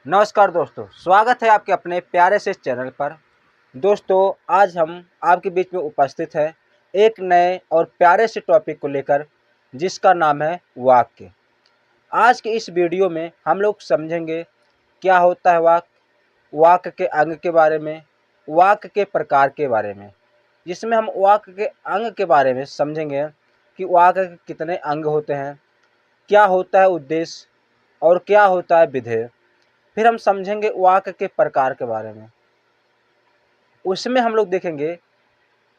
नमस्कार दोस्तों, स्वागत है आपके अपने प्यारे से चैनल पर। दोस्तों, आज हम आपके बीच में उपस्थित हैं एक नए और प्यारे से टॉपिक को लेकर, जिसका नाम है वाक्य। आज के इस वीडियो में हम लोग समझेंगे क्या होता है वाक्य, वाक्य के अंग के बारे में, वाक्य के प्रकार के बारे में, जिसमें हम वाक्य के अंग के बारे में समझेंगे कि वाक्य के कितने अंग होते हैं, क्या होता है उद्देश्य और क्या होता है विधेय। फिर हम समझेंगे वाक्य के प्रकार के बारे में। उसमें हम लोग देखेंगे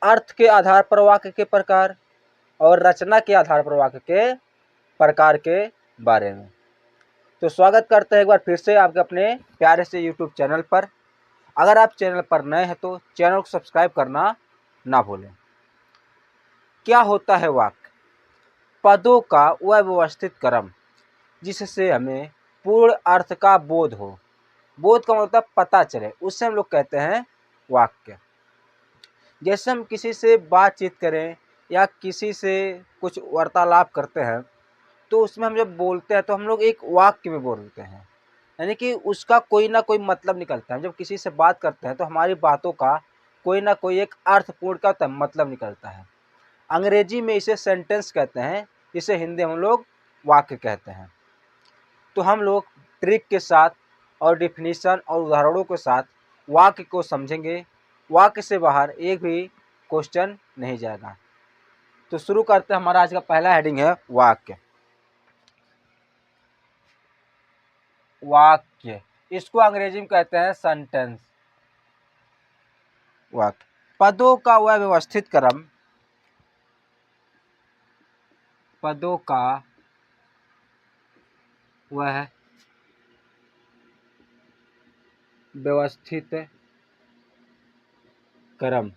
अर्थ के आधार पर वाक्य के प्रकार और रचना के आधार पर वाक्य के प्रकार के बारे में। तो स्वागत करते हैं एक बार फिर से आपके अपने प्यारे से यूट्यूब चैनल पर। अगर आप चैनल पर नए हैं तो चैनल को सब्सक्राइब करना ना भूलें। क्या होता है वाक्य? पदों का वह व्यवस्थित क्रम जिससे हमें पूर्ण अर्थ का बोध हो। बोध का मतलब पता चले, उससे हम लोग कहते हैं वाक्य। जैसे हम किसी से बातचीत करें या किसी से कुछ वार्तालाप करते हैं, तो उसमें हम जब बोलते हैं तो हम लोग एक वाक्य में बोलते हैं, यानी कि उसका कोई ना कोई मतलब निकलता है। जब किसी से बात करते हैं तो हमारी बातों का कोई ना कोई एक अर्थपूर्ण का मतलब निकलता है। अंग्रेजी में इसे सेंटेंस कहते हैं, इसे हिंदी में हम लोग वाक्य कहते हैं। तो हम लोग ट्रिक के साथ और डिफिनीशन और उदाहरणों के साथ वाक्य को समझेंगे। वाक्य से बाहर एक भी क्वेश्चन नहीं जाएगा। तो शुरू करते हैं। हमारा आज का पहला हेडिंग है वाक्य। वाक्य, इसको अंग्रेजी में कहते हैं सेंटेंस। वाक्य पदों का वह व्यवस्थित क्रम, पदों का वह व्यवस्थित क्रम,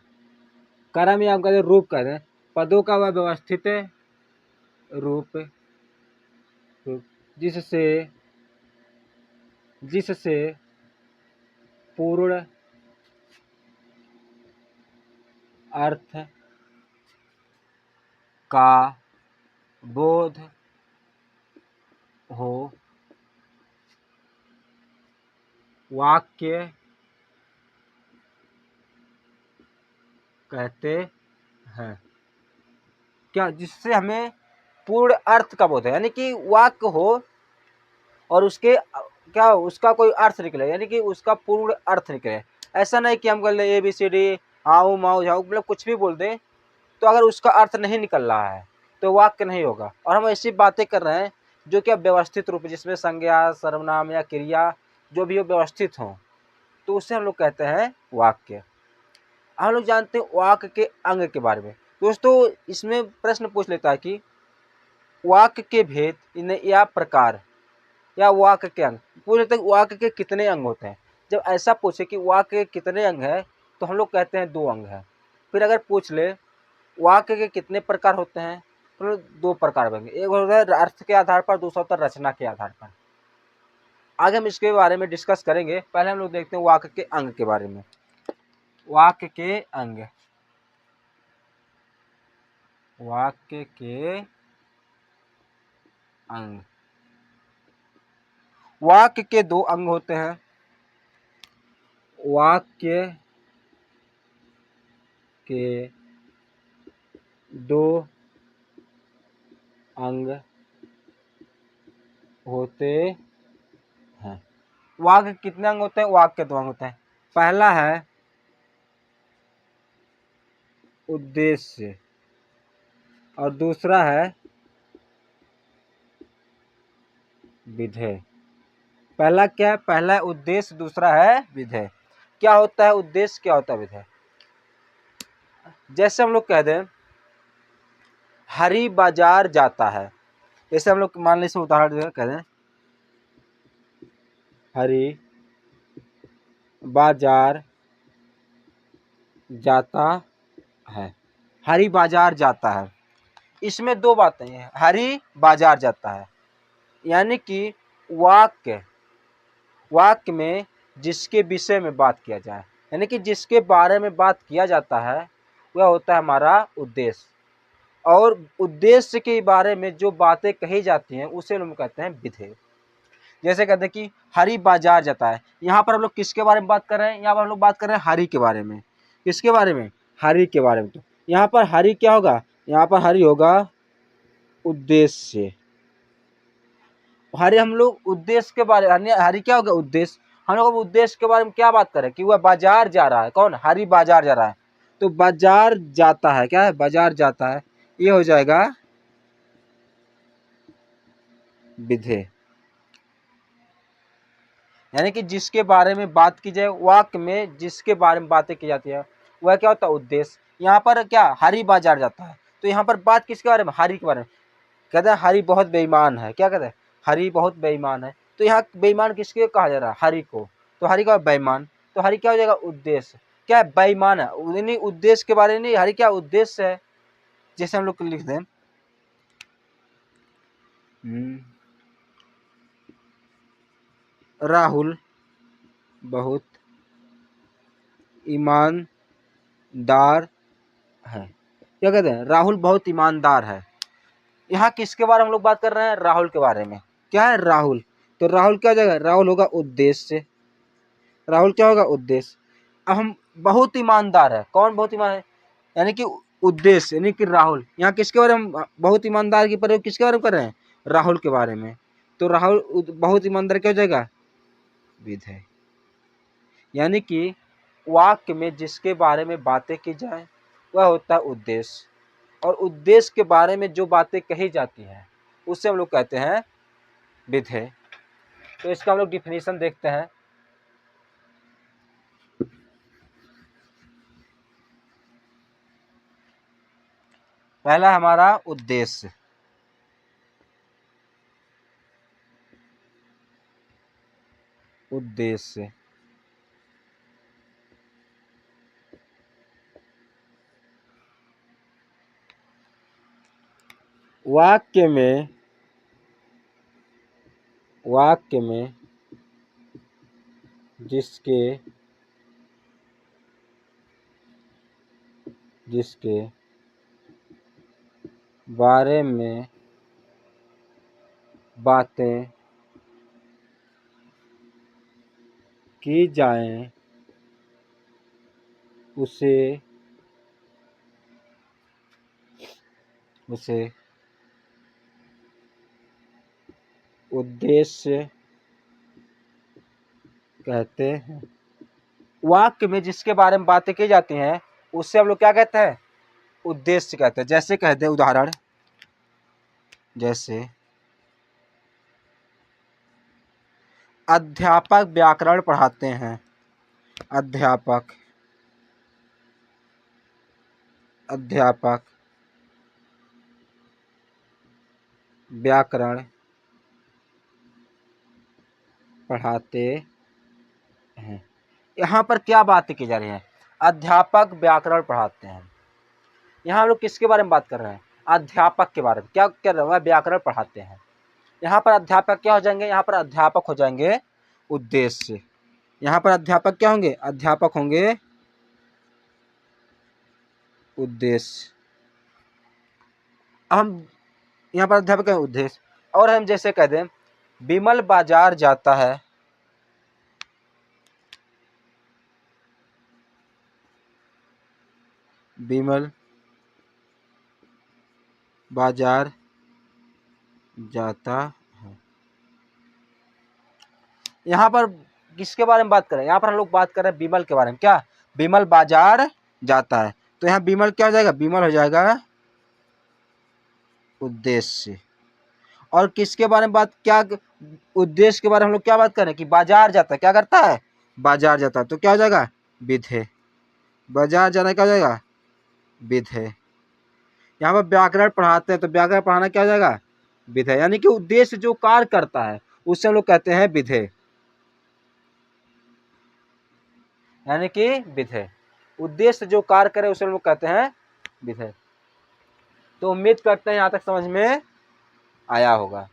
क्रम या हम कहते हैं रूप कहते हैं। पदों का वह व्यवस्थित रूप, जिससे जिससे पूर्ण अर्थ का बोध हो, वाक्य कहते हैं। क्या? जिससे हमें पूर्ण अर्थ का बोध है, यानी कि वाक्य हो और उसके क्या उसका कोई अर्थ निकले, यानी कि उसका पूर्ण अर्थ निकले। ऐसा नहीं कि हम कर ले ABCD आओ माओ जाओ, मतलब कुछ भी बोल दें, तो अगर उसका अर्थ नहीं निकल रहा है तो वाक्य नहीं होगा। और हम ऐसी बातें कर रहे हैं जो कि व्यवस्थित रूप, जिसमें संज्ञा सर्वनाम या क्रिया जो भी हो व्यवस्थित हो, तो उसे हम लोग कहते हैं वाक्य। हम लोग जानते हैं वाक्य के अंग के बारे में। दोस्तों, इसमें प्रश्न पूछ लेता है कि वाक्य के भेद या प्रकार या वाक्य के अंग। पूछ लेते हैं वाक्य के कितने अंग होते हैं। जब ऐसा पूछे कि वाक्य के कितने अंग है, तो हम लोग कहते हैं 2 अंग है। फिर अगर पूछ ले वाक्य के कितने प्रकार होते हैं, तो 2 प्रकार बनेंगे। एक होता है अर्थ के आधार पर, दूसरा होता है रचना के आधार पर। आगे हम इसके बारे में डिस्कस करेंगे। पहले हम लोग देखते हैं वाक्य के अंग के बारे में। वाक्य के अंग, वाक्य के अंग। वाक्य के 2 अंग होते हैं। वाक्य के 2 अंग होते हैं। वाक्य कितने अंग होते हैं? वाक्य के 2 अंग होते हैं। पहला है उद्देश्य और दूसरा है विधेय। पहला क्या है? पहला है उद्देश्य, दूसरा है विधेय। क्या होता है उद्देश्य, क्या होता है विधेय? जैसे हम लोग कह दें हरि बाजार जाता है, जैसे हम लोग मान लीजिए उदाहरण कह दें हरि बाजार जाता है। हरि बाजार जाता है, इसमें 2 बातें हैं। हरि बाजार जाता है यानी कि वाक्य में जिसके विषय में बात किया जाए, यानी कि जिसके बारे में बात किया जाता है, वह होता है हमारा उद्देश्य। और उद्देश्य के बारे में जो बातें कही जाती हैं उसे हम कहते हैं विधेय। जैसे कहते हैं कि हरी बाजार जाता है, यहाँ पर हम लोग किसके बारे में बात कर रहे हैं, यहाँ पर हम लोग बात कर रहे हैं हरी के बारे में। किसके बारे में, हरी के बारे में। तो यहाँ पर हरी क्या होगा, यहाँ पर हरी होगा उद्देश्य। हरी हम लोग उद्देश्य के बारे में, हरी क्या होगा उद्देश्य, हम लोग अब उद्देश्य के बारे में क्या बात करें कि वह बाजार जा रहा है, कौन, हरी बाजार जा रहा है। तो बाजार जाता है, क्या है, बाजार जाता है, ये हो जाएगा विधेय। यानी कि जिसके बारे में बात की जाए, वाक्य में जिसके बारे में बातें की जाती है वह क्या होता है, उद्देश्य। यहाँ पर क्या, हरी बाजार जाता है, तो यहाँ पर बात किसके बारे में, हरी के बारे में। कहते हैं हरी बहुत बेईमान है, क्या कहते हैं, हरी बहुत बेईमान है। तो यहाँ बेईमान किसके कहा जा रहा है, हरी को। तो हरी का बेईमान, तो हरी क्या हो जाएगा, उद्देश्य। क्या है, बेईमान है, नहीं उद्देश्य के बारे में नहीं, हरी क्या उद्देश्य है। जैसे हम लोग लिख दें राहुल बहुत ईमानदार है। क्या कहते हैं, राहुल बहुत ईमानदार है। यहाँ किसके बारे में हम लोग बात कर रहे हैं, राहुल के बारे में। क्या है, राहुल। तो राहुल क्या हो जाएगा, राहुल होगा उद्देश्य। राहुल क्या होगा, उद्देश्य। अब हम बहुत ईमानदार है, कौन बहुत ईमानदार है, यानी कि उद्देश्य, यानी कि राहुल। यहाँ किसके बारे में बहुत ईमानदार की प्रयोग किसके बारे में कर रहे हैं, राहुल के बारे में। तो राहुल बहुत ईमानदार क्या हो जाएगा, विधेय। यानी कि वाक्य में जिसके बारे में बातें की जाए वह होता है उद्देश्य, और उद्देश्य के बारे में जो बातें कही जाती हैं उससे हम लोग कहते हैं विधेय। तो इसका हम लोग डिफिनीशन देखते हैं। पहला हमारा उद्देश्य, उद्देश्य वाक्य में जिसके बारे में बातें की जाएं उसे उद्देश्य कहते हैं। वाक्य में जिसके बारे में बातें की जाती हैं उससे हम लोग क्या कहते हैं, उद्देश्य कहते हैं। जैसे कहते हैं उदाहरण, जैसे अध्यापक व्याकरण पढ़ाते हैं, अध्यापक व्याकरण पढ़ाते हैं। यहाँ पर क्या बात की जा रही है, अध्यापक व्याकरण पढ़ाते हैं। यहाँ हम लोग किसके बारे में बात कर रहे हैं, अध्यापक के बारे में। क्या कर रहे हैं, व्याकरण पढ़ाते हैं। यहाँ पर अध्यापक क्या हो जाएंगे, यहाँ पर अध्यापक हो जाएंगे उद्देश्य। यहाँ पर अध्यापक क्या होंगे, अध्यापक होंगे उद्देश्य। हम यहाँ पर अध्यापक है उद्देश्य। और हम जैसे कह दें विमल बाजार जाता है, विमल बाजार जाता है। यहाँ पर किसके बारे में बात करें, यहाँ पर हम लोग बात कर रहे हैं विमल के बारे में। क्या, विमल बाजार जाता है। तो यहाँ विमल क्या हो जाएगा, विमल हो जाएगा उद्देश्य। और किसके बारे में बात, क्या उद्देश्य के बारे में हम लोग क्या बात कर रहे हैं कि बाजार जाता है, क्या करता है, बाजार जाता है। तो क्या हो जाएगा, विधेय। बाजार जाना क्या हो जाएगा, विधेय। यहाँ पर व्याकरण पढ़ाते हैं, तो व्याकरण पढ़ाना क्या हो जाएगा, विधेय। यानी कि उद्देश्य जो कार्य करता है उससे हम लोग कहते हैं विधेय, यानी कि विधेय। उद्देश्य जो कार्य करे उसे हम लोग कहते हैं विधेय। तो उम्मीद करते हैं यहाँ तक समझ में आया होगा।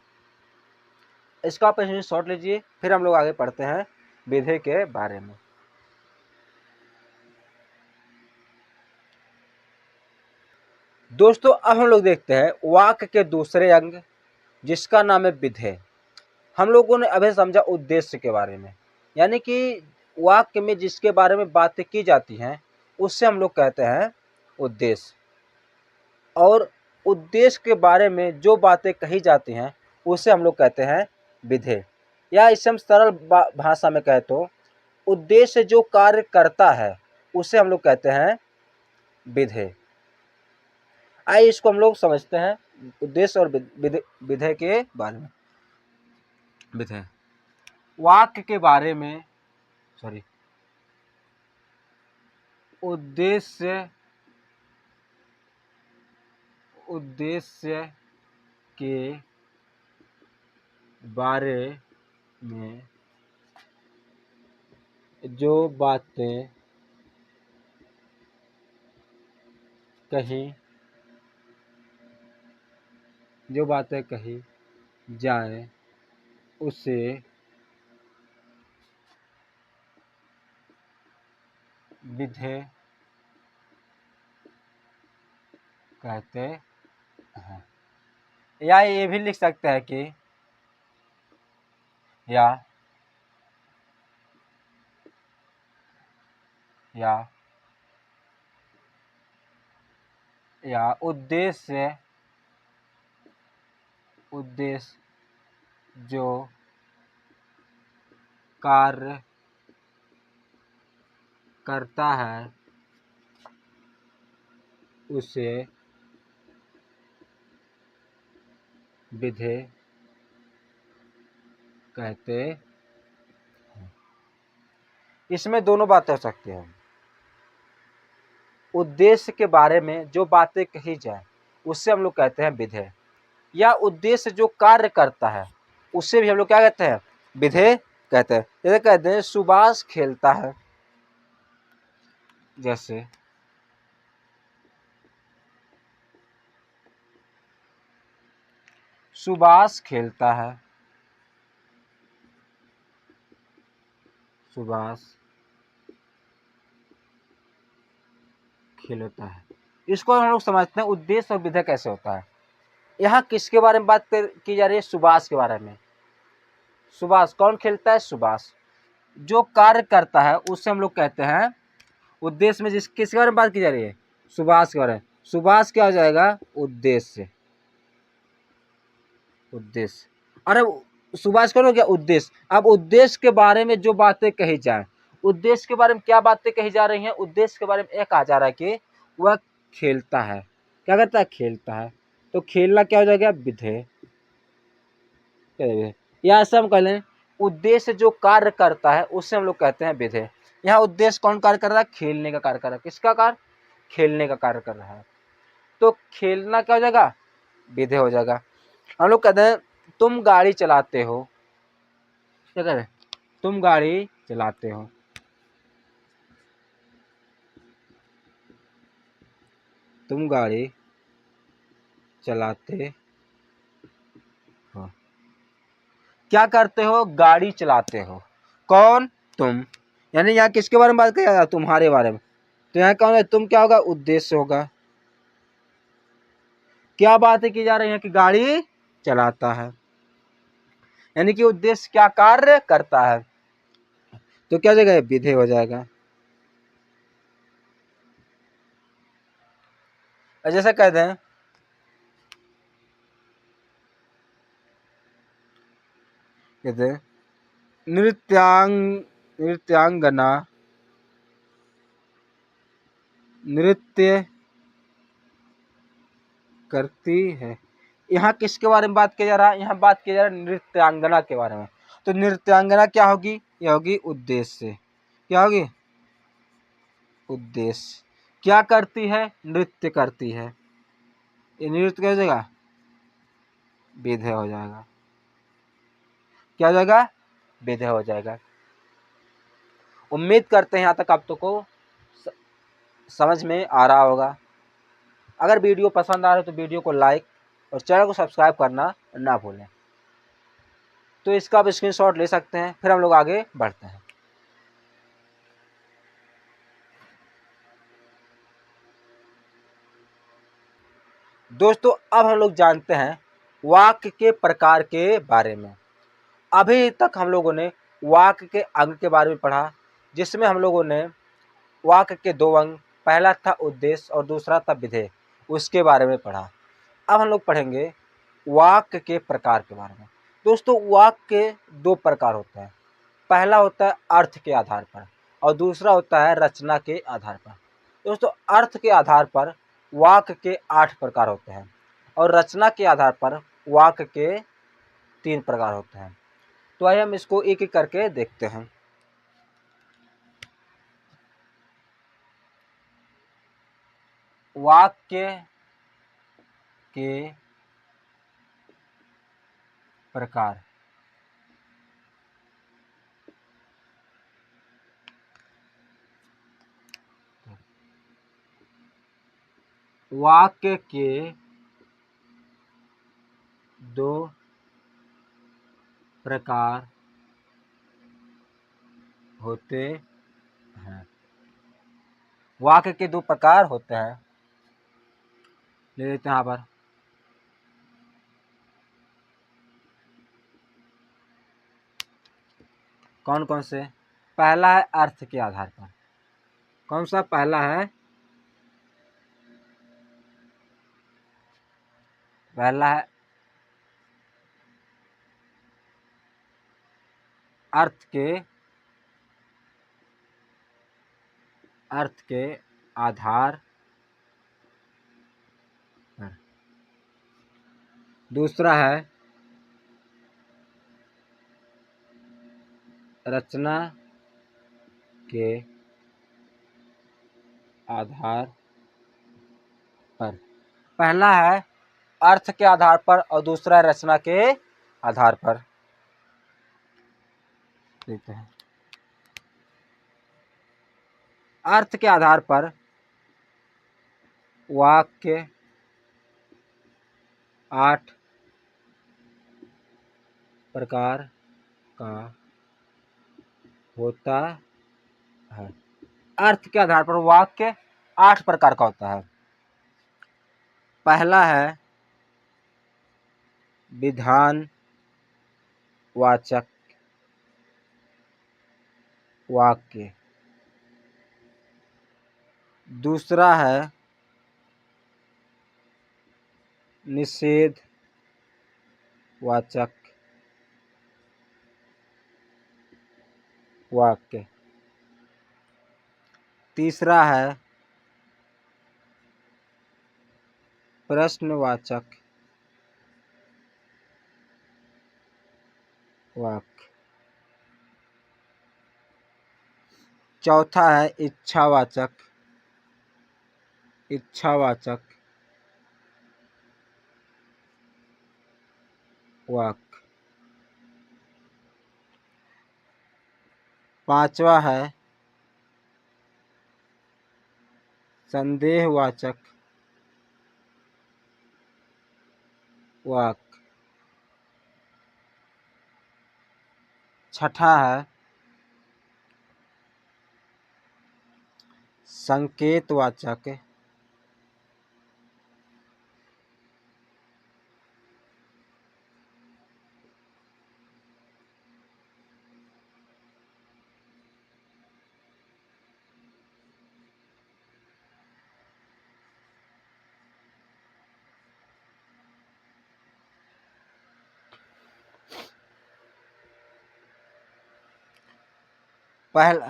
इसका आप शॉर्ट लीजिए, फिर हम लोग आगे पढ़ते हैं विधेय के बारे में। दोस्तों अब हम लोग देखते हैं वाक्य के दूसरे अंग जिसका नाम है विधेय। हम लोगों ने अभी समझा उद्देश्य के बारे में, यानी कि वाक्य में जिसके बारे में बातें की जाती हैं उससे हम लोग कहते हैं उद्देश्य। और उद्देश्य के बारे में जो बातें कही जाती हैं उसे हम लोग कहते हैं विधेय। या इसे हम सरल भाषा में कहें तो उद्देश्य जो कार्य करता है उसे हम लोग कहते हैं विधेय। आइए इसको हम लोग समझते हैं उद्देश्य और विधेय के बारे में। विधेय वाक्य के बारे में, सॉरी, उद्देश्य के बारे में जो बातें कही जाए उसे विधेय कहते हैं। या ये भी लिख सकते हैं कि या उद्देश्य जो कार्य करता है उसे विधेय कहते हैं। इसमें दोनों बातें हो सकती हैं। उद्देश्य के बारे में जो बातें कही जाए उससे हम लोग कहते हैं विधेय, या उद्देश्य जो कार्य करता है उससे भी हम लोग क्या कहते हैं, विधेय कहते हैं। जैसे कहते हैं सुभाष खेलता है, जैसे सुभाष खेलता है, सुभाष खेलता है। इसको हम लोग समझते हैं उद्देश्य और विधेय कैसे होता है। यहाँ किसके बारे में बात की जा रही है, सुभाष के बारे में। सुभाष कौन खेलता है, सुभाष। जो कार्य करता है उससे हम लोग कहते हैं उद्देश्य में जिस किसके बारे में बात की जा रही है, सुभाष के बारे में। सुभाष क्या हो जाएगा, उद्देश्य। अरे सुभाष कौन हो गया, उद्देश्य। अब उद्देश्य के बारे में जो बातें कही जाए, उद्देश्य के बारे में क्या बातें कही जा रही हैं, उद्देश्य के बारे में यह कहा जा रहा है कि वह खेलता है। क्या करता है, खेलता है। तो खेलना क्या हो जाएगा, विधेय। या ऐसा हम कह लें उद्देश्य जो कार्य करता है उससे हम लोग कहते हैं विधेय। यहाँ उद्देश्य कौन कार्य कर रहा है, खेलने का कार्य कर रहा है। किसका कार्य, खेलने का कार्य कर रहा है। तो खेलना क्या हो जाएगा, विधेय हो जाएगा। हम लोग कहते हैं तुम गाड़ी चलाते हो, क्या कह रहे, तुम गाड़ी चलाते हो। तुम गाड़ी चलाते हो, क्या करते हो, गाड़ी चलाते हो। कौन, तुम। यानी यहाँ किसके बारे में बात किया जा रहा है, तुम्हारे बारे में। तो यहाँ कौन है, तुम क्या होगा, उद्देश्य होगा। क्या बातें की जा रही है कि गाड़ी चलाता है, यानी कि उद्देश्य क्या कार्य करता है। तो क्या जगह विधेय हो जाएगा। जैसे कहते हैं नृत्यांगना नृत्य करती है। यहाँ किसके बारे में बात किया जा रहा है, यहाँ बात किया जा रहा है नृत्यांगना के बारे में। तो नृत्यांगना क्या होगी, यह होगी उद्देश्य। क्या होगी, उद्देश्य। क्या करती है, नृत्य करती है। ये नृत्य क्या हो जाएगा, विधेय हो जाएगा। क्या हो जाएगा, विधेय हो जाएगा। उम्मीद करते हैं यहाँ तक आप तो को समझ में आ रहा होगा। अगर वीडियो पसंद आ रहा है तो वीडियो को लाइक और चैनल को सब्सक्राइब करना ना भूलें। तो इसका आप स्क्रीनशॉट ले सकते हैं, फिर हम लोग आगे बढ़ते हैं। दोस्तों अब हम लोग जानते हैं वाक्य के प्रकार के बारे में। अभी तक हम लोगों ने वाक्य के अंग के बारे में पढ़ा, जिसमें हम लोगों ने वाक्य के दो अंग, पहला था उद्देश्य और दूसरा था विधेय, उसके बारे में पढ़ा। अब हम लोग पढ़ेंगे वाक्य के प्रकार के बारे में। दोस्तों, वाक्य के दो प्रकार होते हैं। पहला होता है अर्थ के आधार पर और दूसरा होता है रचना के आधार पर। दोस्तों, अर्थ के आधार पर वाक्य के 8 प्रकार होते हैं और रचना के आधार पर वाक्य के 3 प्रकार होते हैं। तो आइए हम इसको एक एक करके देखते हैं। वाक्य के प्रकार। वाक्य के दो प्रकार होते हैं। वाक्य के दो प्रकार होते हैं, ले लेते हैं यहाँ पर। कौन कौन से? पहला है अर्थ के आधार पर। कौन सा पहला है? पहला है अर्थ के आधार पर। दूसरा है रचना के आधार पर। पहला है अर्थ के आधार पर और दूसरा है रचना के आधार पर। देखते हैं। अर्थ के आधार पर वाक्य 8 प्रकार का होता है। अर्थ के आधार पर वाक्य 8 प्रकार का होता है। पहला है विधान वाचक वाक्य। दूसरा है निषेध वाचक वाक्य। तीसरा है प्रश्नवाचक वाक्य। चौथा है इच्छावाचक वाक्य। पांचवा है संदेहवाचक वाक्य। छठा है संकेतवाचक पहला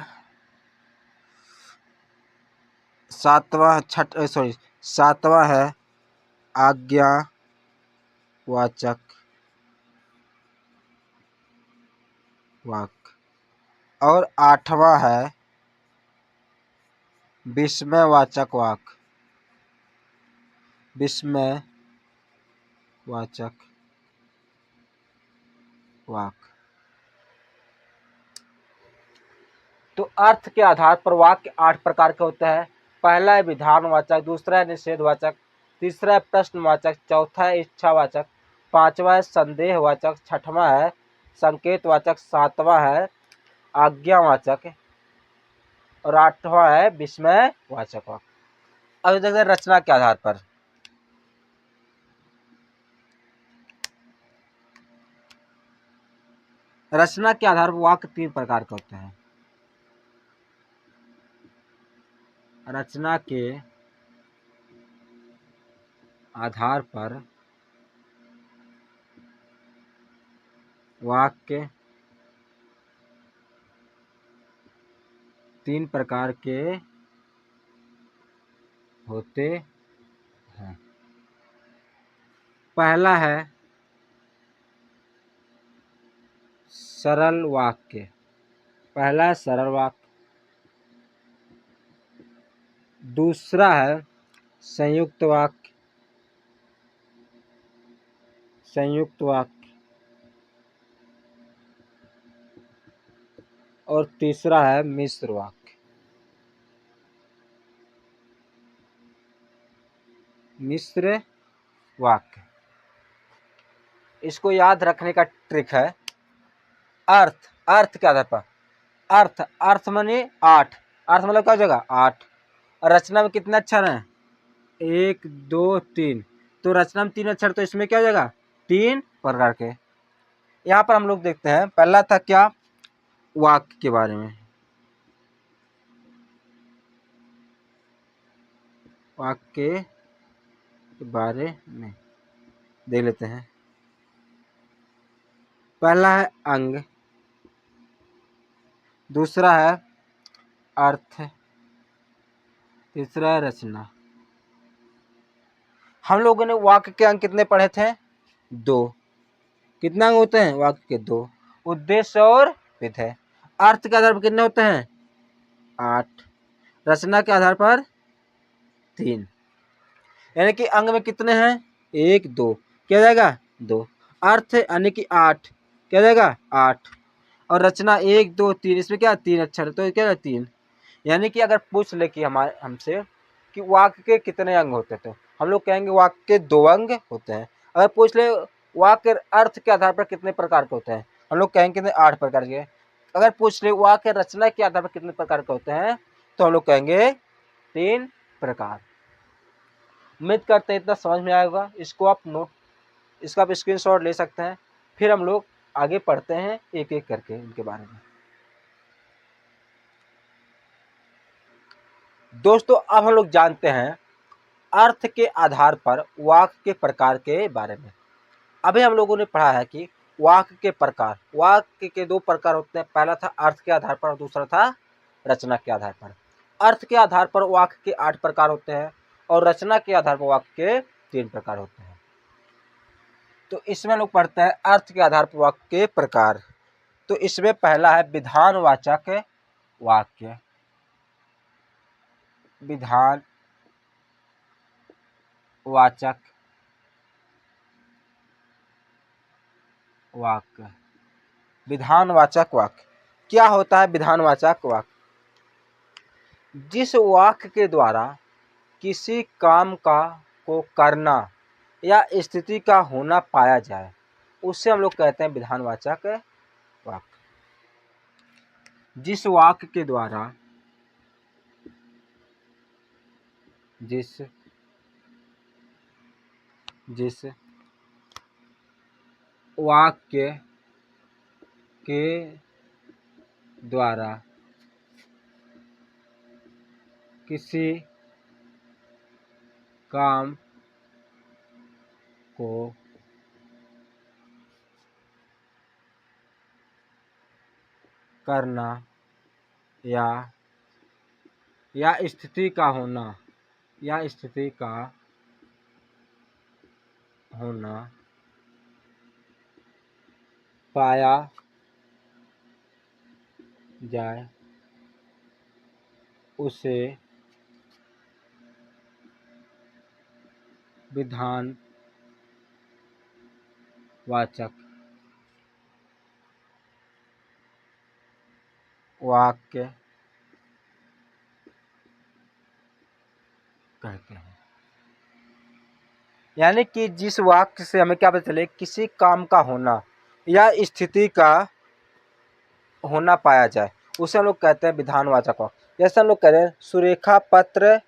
सातवां है आज्ञावाचक वाक्य और आठवां है विस्मयवाचक वाक्य। विस्मयवाचक वाक्य। तो अर्थ के आधार पर वाक्य 8 प्रकार के होते हैं। पहला है विधानवाचक, दूसरा है निषेधवाचक, तीसरा है प्रश्नवाचक, चौथा है इच्छावाचक, पांचवा है संदेहवाचक, छठवां है संकेतवाचक, सातवां है आज्ञावाचक और आठवां है विस्मयवाचक वाक्य। अब देखते हैं रचना के आधार पर। रचना के आधार पर वाक्य 3 प्रकार के होते हैं। रचना के आधार पर वाक्य 3 प्रकार के होते हैं। पहला है सरल वाक्य। पहला है सरल वाक्य। दूसरा है संयुक्त वाक्य। संयुक्त वाक्य। और तीसरा है मिश्र वाक्य। मिश्र वाक्य। इसको याद रखने का ट्रिक है अर्थ। अर्थ के आधार पर अर्थ। अर्थ माने 8। अर्थ मतलब क्या हो जाएगा 8। और रचना में कितने अक्षर हैं 1 2 3। तो रचना में 3 अक्षर, तो इसमें क्या हो जाएगा 3 प्रकार के। यहाँ पर हम लोग देखते हैं पहला था क्या वाक्य के बारे में। वाक्य के बारे में देख लेते हैं। पहला है अंग। दूसरा है अर्थ। तीसरा है रचना। हम लोगों ने वाक्य के अंग कितने पढ़े थे 2। कितने अंग होते हैं वाक्य के 2। उद्देश्य और विधेय। अर्थ के आधार पर कितने होते हैं 8। रचना के आधार पर 3। यानी कि अंग में कितने हैं 1 2 क्या जाएगा 2। अर्थ यानी कि 8 क्या जाएगा 8। और रचना 1 2 3 इसमें क्या 3 अक्षर तो क्या है 3। यानी कि अगर पूछ ले कि हमारे हमसे कि वाक्य के कितने अंग होते तो हम लोग कहेंगे वाक्य के 2 अंग होते हैं। अगर पूछ ले वाक्य अर्थ के आधार पर कितने प्रकार के होते हैं हम लोग कहेंगे कितने 8 प्रकार के। अगर पूछ ले वाक्य रचना के आधार पर कितने प्रकार के होते हैं तो हम लोग कहेंगे 3 प्रकार। उम्मीद करते हैं इतना समझ में आएगा। इसका आप स्क्रीनशॉट ले सकते हैं। फिर हम लोग आगे पढ़ते हैं एक एक करके इनके बारे में। दोस्तों अब हम लोग जानते हैं अर्थ के आधार पर वाक्य के प्रकार के बारे में। अभी हम लोगों ने पढ़ा है कि वाक्य के प्रकार। वाक्य के 2 प्रकार होते हैं। पहला था अर्थ के आधार पर और दूसरा था रचना के आधार पर। अर्थ के आधार पर वाक्य के 8 प्रकार होते हैं और रचना के आधार पर वाक्य के 3 प्रकार होते हैं। तो इसमें लोग पढ़ते हैं अर्थ के आधार पर वाक्य के प्रकार। तो इसमें पहला है विधानवाचक वाक्य। विधानवाचक वाक्य। विधानवाचक वाक्य क्या होता है विधानवाचक वाक्य। जिस वाक्य के द्वारा किसी काम को करना या स्थिति का होना पाया जाए उससे हम लोग कहते हैं विधानवाचक वाक्य। जिस वाक्य के द्वारा जिस वाक्य के द्वारा किसी काम को करना या स्थिति का होना पाया जाए उसे विधानवाचक वाक्य कहते हैं। यानी कि जिस वाक्य से हमें क्या पता चले किसी काम का होना या स्थिति का होना पाया जाए उसे हम लोग कहते हैं विधानवाचक वाक्य। जैसे हम लोग कह रहे हैं सुरेखा पत्र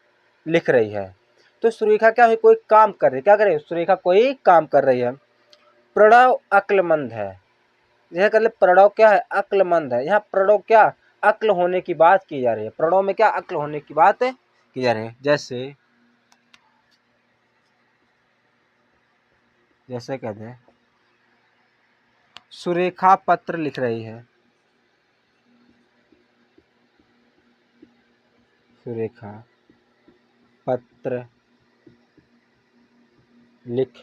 लिख रही है तो सुरेखा क्या है कोई काम कर रही है। क्या करे सुरेखा कोई काम कर रही है। प्रणव अक्लमंद है यह कर ले प्रणव क्या है, अक्लमंद है। यहाँ प्रणव क्या, अक्ल होने की बात की जा रही है। प्रणव में क्या, अक्ल होने की बात की जा रही है। जैसे कहते हैं सुरेखा पत्र लिख रही है, सुरेखा पत्र लिख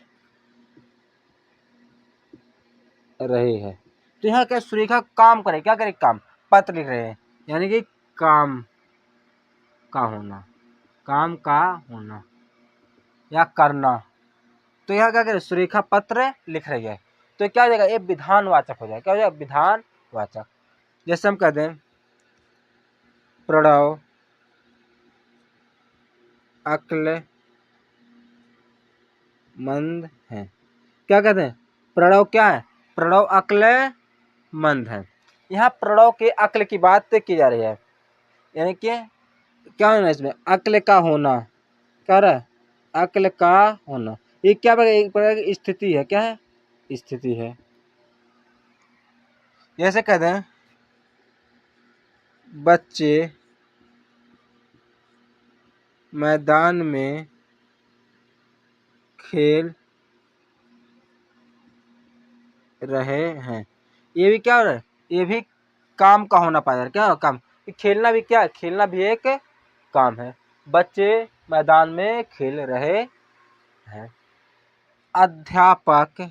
रही है। तो यहाँ क्या, सुरेखा काम करे, क्या करे, काम, पत्र लिख रहे हैं, यानी कि काम का होना, काम का होना या करना। तो यहाँ क्या करे, सुरेखा पत्र लिख रही है। तो क्या हो जाएगा, ये विधानवाचक हो जाएगा। क्या हो जाएगा, विधानवाचक। जैसे हम कहते हैं प्रणव अक्लमंद है। क्या कहते हैं, प्रणव क्या है, प्रणव अक्लमंद है। यहाँ प्रणव के अक्ल की बात की जा रही है, यानी कि क्या होना इसमें, अक्ल का होना, क्या रहा है, अक्ल का होना। ये क्या एक प्रकार की स्थिति है, क्या है, स्थिति है। जैसे कहते हैं बच्चे मैदान में खेल रहे हैं। ये भी क्या हो रहा है, ये भी काम का होना पाया, क्या हो, काम। खेलना भी क्या है, खेलना भी एक काम है। बच्चे मैदान में खेल रहे हैं। अध्यापक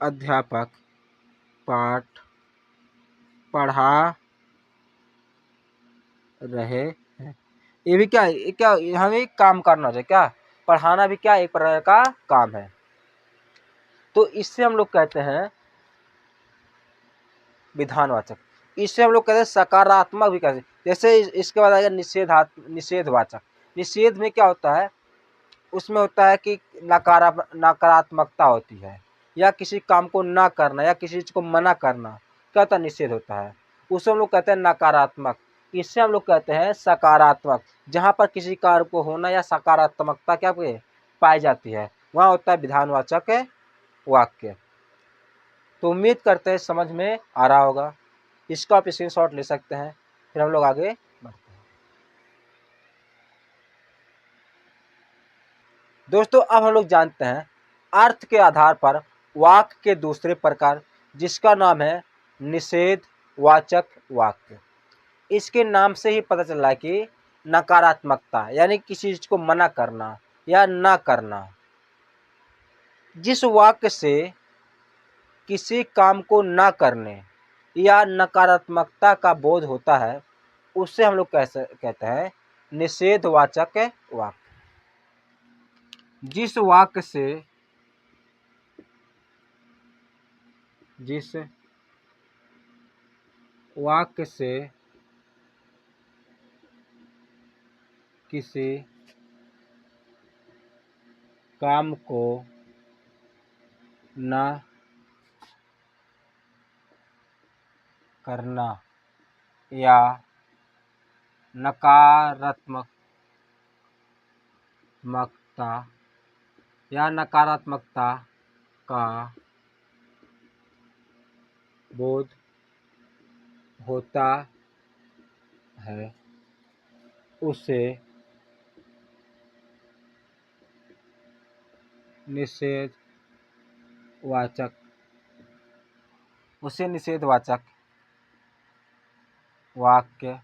अध्यापक पाठ पढ़ा रहे हैं। ये भी क्या है, ये क्या, हमें काम करना चाहिए, क्या, पढ़ाना भी क्या एक प्रकार का काम है। तो इससे हम लोग कहते हैं विधानवाचक। इससे हम लोग कहते हैं सकारात्मक भी कहते हैं। जैसे इसके बाद आएगा निषेधवाचक। निषेध में क्या होता है, उसमें होता है कि नकारात्मकता होती है, या किसी काम को ना करना, या किसी चीज को मना करना, क्या होता है, निषेध होता है। उसे हम लोग कहते हैं नकारात्मक। इससे हम लोग कहते हैं सकारात्मक। जहाँ पर किसी कार्य को होना या सकारात्मकता क्या पाई जाती है, वहाँ होता है विधानवाचक वाक्य। तो उम्मीद करते हैं समझ में आ रहा होगा। इसका आप स्क्रीनशॉट ले सकते हैं, फिर हम लोग आगे बढ़ते हैं। दोस्तों अब हम लोग जानते हैं अर्थ के आधार पर वाक्य के दूसरे प्रकार, जिसका नाम है निषेधवाचक वाक्य। इसके नाम से ही पता चल रहा है कि नकारात्मकता, यानी किसी चीज को मना करना या ना करना। जिस वाक्य से किसी काम को ना करने या नकारात्मकता का बोध होता है, उससे हम लोग कहते हैं निषेधवाचक वाक्य। जिस वाक्य से किसी काम को ना करना या नकारात्मकता का बोध होता है, उसे निषेधवाचक वाक्य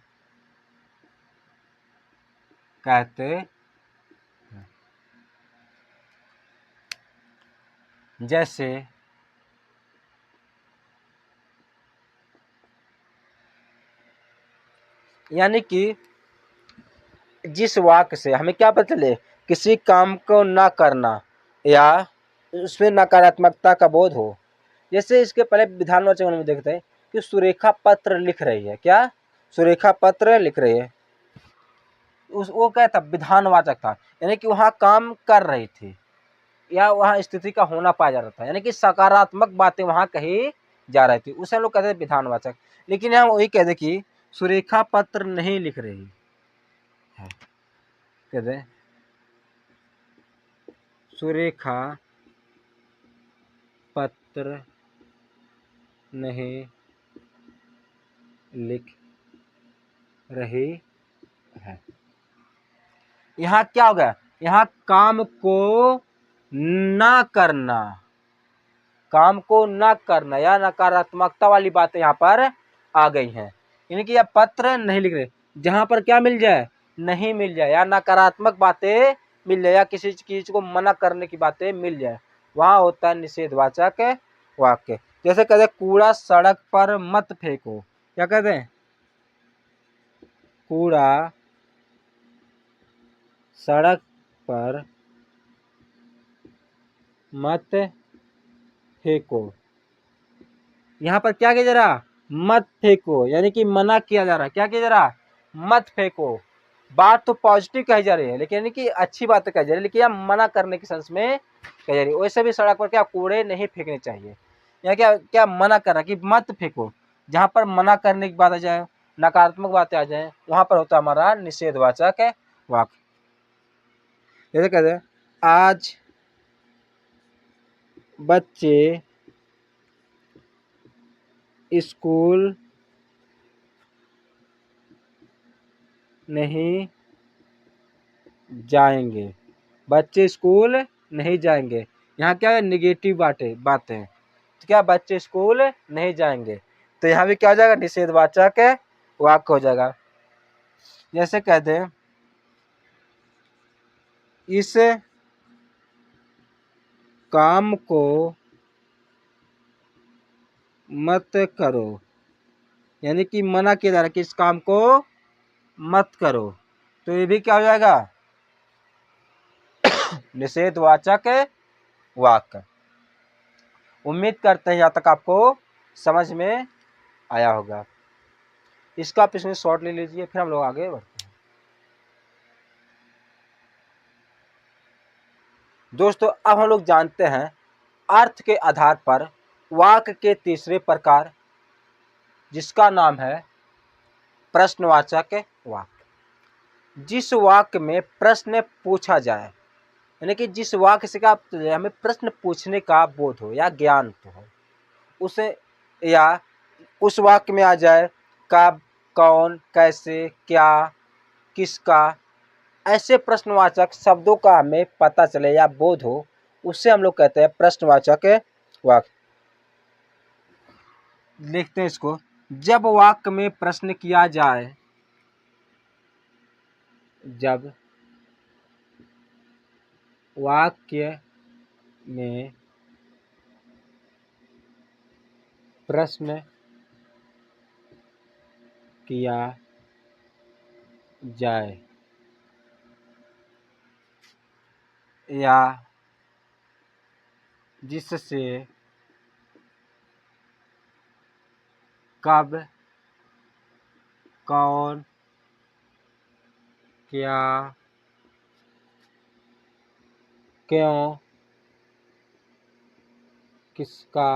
कहते हैं। जैसे यानी कि जिस वाक्य से हमें क्या पता चले, किसी काम को ना करना या उसमें नकारात्मकता का बोध हो। जैसे इसके पहले विधानवाचक में देखते हैं कि सुरेखा पत्र लिख रही है, क्या, सुरेखा पत्र लिख रही है। वो क्या था, विधानवाचक था, यानी कि वहाँ काम कर रही थी या वहाँ स्थिति का होना पाया जा रहा था, यानी कि सकारात्मक बातें वहाँ कही जा रही थी, उसे हम लोग कहते हैं विधानवाचक। लेकिन यहाँ वही कहते कि सुरेखा पत्र नहीं लिख रही है, कहते सुरेखा पत्र नहीं लिख रही है। यहाँ क्या होगा, यहाँ काम को ना करना, काम को न करना या नकारात्मकता वाली बातें यहाँ पर आ गई हैं। यानी कि यह पत्र नहीं लिख रहे, जहाँ पर क्या मिल जाए, नहीं मिल जाए या नकारात्मक बातें मिल जाए या किसी चीज को मना करने की बातें मिल जाए, वहाँ होता है निषेधवाचक वाक्य। जैसे कहते हैं कूड़ा सड़क पर मत फेंको, क्या कहते हैं, कूड़ा सड़क पर मत फेंको। यहाँ पर क्या किया जा रहा, मत फेंको, यानी कि मना किया जा रहा है। क्या किया जा रहा, मत फेंको। बात तो पॉजिटिव कही जा रही है, लेकिन यानी कि अच्छी बात कही जा रही है, लेकिन यह मना करने के सेंस में कही जा रही है। वैसे भी सड़क पर क्या कूड़े नहीं फेंकने चाहिए, या क्या क्या मना कर रहा है कि मत फेंको। जहाँ पर मना करने की बात आ जाए, नकारात्मक बातें आ जाए, वहां पर होता है हमारा निषेधवाचक वाक्य। जैसे कहते हैं आज बच्चे स्कूल नहीं जाएंगे, बच्चे स्कूल नहीं जाएंगे। यहाँ क्या है, निगेटिव बातें, तो क्या बच्चे स्कूल नहीं जाएंगे, तो यहाँ भी क्या हो जाएगा, निषेधवाचक वाक्य हो जाएगा। जैसे कहते हैं इस काम को मत करो, यानी कि मना किया जा रहा है कि इस काम को मत करो, तो ये भी क्या हो जाएगा, निषेधवाचक वाक्य। उम्मीद करते हैं यहाँ तक आपको समझ में आया होगा। इसका आप इसमें शॉर्ट ले लीजिए, फिर हम लोग आगे बढ़ते हैं। दोस्तों अब हम लोग जानते हैं अर्थ के आधार पर वाक्य के तीसरे प्रकार, जिसका नाम है प्रश्नवाचक वाक्य। जिस वाक्य में प्रश्न पूछा जाए, यानी कि जिस वाक्य से क्या हमें प्रश्न पूछने का बोध हो या ज्ञान हो, उसे या उस वाक्य में आ जाए कब, कौन, कैसे, क्या, किसका, ऐसे प्रश्नवाचक शब्दों का हमें पता चले या बोध हो, उससे हम लोग कहते हैं प्रश्नवाचक वाक्य। लिखते हैं इसको, जब वाक्य में प्रश्न किया जाए, जब वाक्य में प्रश्न किया जाए या जिससे कब, कौन, क्या, क्यों, किसका,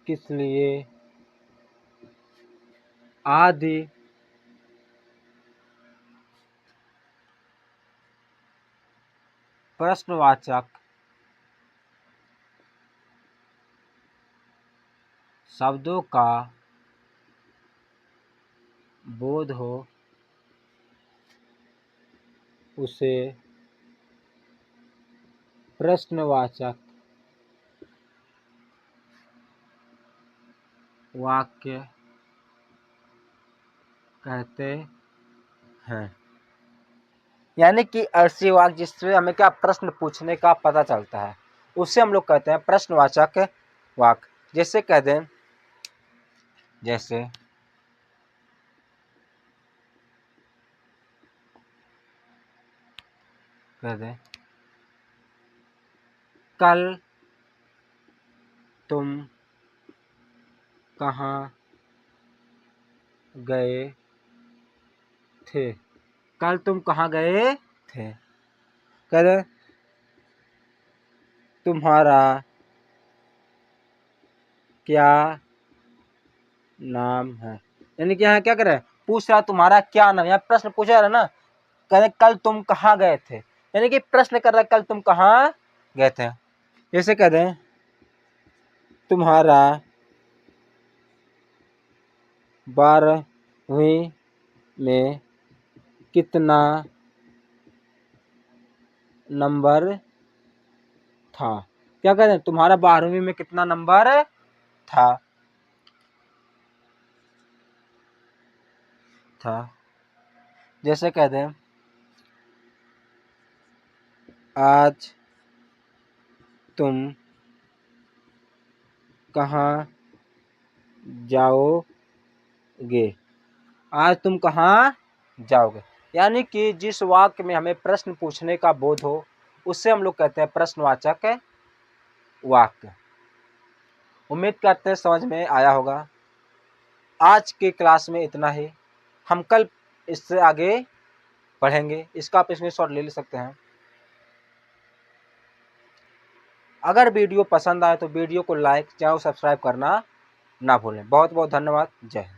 किस लिए आदि प्रश्नवाचक शब्दों का बोध हो, उसे प्रश्नवाचक वाक्य कहते हैं। यानी कि ऐसे वाक्य जिससे हमें क्या प्रश्न पूछने का पता चलता है, उससे हम लोग कहते हैं प्रश्नवाचक वाक्य। जैसे कह दें, जैसे कह दें कल तुम कहाँ गए थे, कल तुम कहाँ गए थे। कह दें तुम्हारा क्या नाम है, यानी कि यहाँ क्या करे, पूछ रहा तुम्हारा क्या नाम, यहाँ प्रश्न पूछा रहा ना, कह रहे कल तुम कहाँ गए थे, यानी कि प्रश्न कर रहा है कल तुम कहाँ गए थे। जैसे कह दें तुम्हारा 12वीं में कितना नंबर था। क्या कहते हैं, तुम्हारा 12वीं में कितना नंबर था। जैसे कह दें आज तुम कहाँ जाओगे, आज तुम कहाँ जाओगे, यानी कि जिस वाक्य में हमें प्रश्न पूछने का बोध हो उससे हम लोग कहते हैं प्रश्नवाचक वाक्य। उम्मीद करते हैं समझ में आया होगा। आज के क्लास में इतना ही, हम कल इससे आगे पढ़ेंगे। इसका आप स्क्रीनशॉट ले सकते हैं। अगर वीडियो पसंद आए तो वीडियो को लाइक, चैनल सब्सक्राइब करना ना भूलें। बहुत बहुत धन्यवाद। जय हिंद।